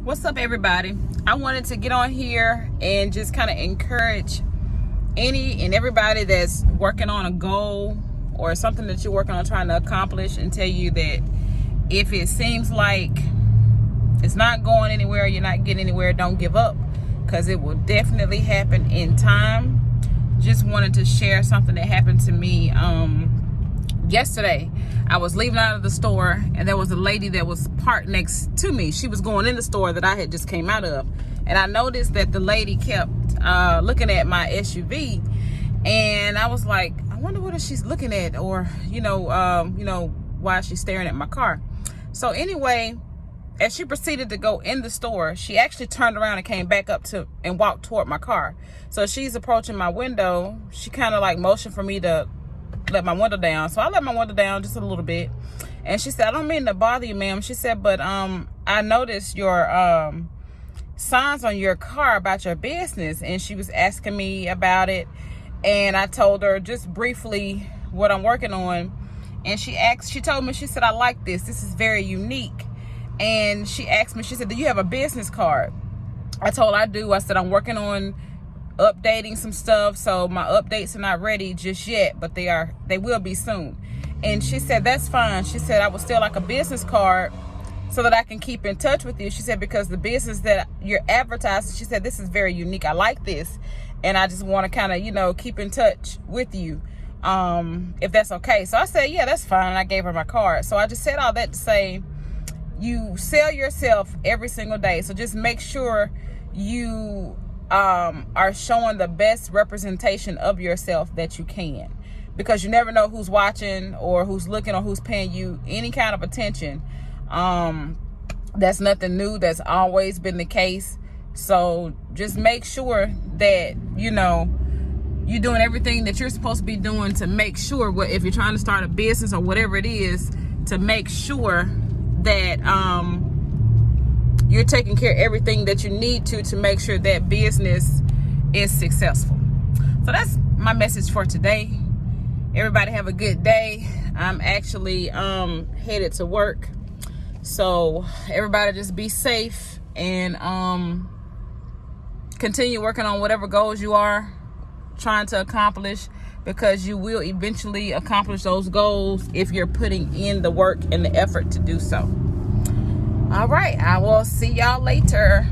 What's up, everybody? I wanted to get on here and just kind of encourage any and everybody that's working on a goal or something that you're working on trying to accomplish, and tell you that if it seems like it's not going anywhere, you're not getting anywhere, don't give up, because it will definitely happen in time. Just wanted to share something that happened to me yesterday. I was leaving out of the store, and there was a lady that was parked next to me. She was going in the store that I had just came out of, and I noticed that the lady kept looking at my SUV, and I was like, I wonder what she's looking at, or why she's staring at my car. So anyway, as she proceeded to go in the store, she actually turned around and came back up to and walked toward my car. So she's approaching my window. She kind of like motioned for me to let my window down. So I let my window down just a little bit. And she said, I don't mean to bother you, ma'am. She said, but I noticed your signs on your car about your business. And she was asking me about it. And I told her just briefly what I'm working on. And she told me, she said, I like this. This is very unique. And she asked me, she said, do you have a business card? I told her I do. I said, I'm working on updating some stuff, so my updates are not ready just yet, but they will be soon. And she said, that's fine. She said, I would still like a business card so that I can keep in touch with you. She said, because the business that you're advertising, she said, this is very unique. I like this, and I just want to kind of keep in touch with you, if that's okay. So I said, yeah, that's fine. And I gave her my card. So I just said all that to say, you sell yourself every single day, so just make sure you are showing the best representation of yourself that you can, because you never know who's watching or who's looking or who's paying you any kind of attention. That's nothing new. That's always been the case. So just make sure that you're doing everything that you're supposed to be doing to make sure, if you're trying to start a business or whatever it is, to make sure that you're taking care of everything that you need to make sure that business is successful. So that's my message for today. Everybody have a good day. I'm actually headed to work. So everybody just be safe and continue working on whatever goals you are trying to accomplish, because you will eventually accomplish those goals if you're putting in the work and the effort to do so. All right, I will see y'all later.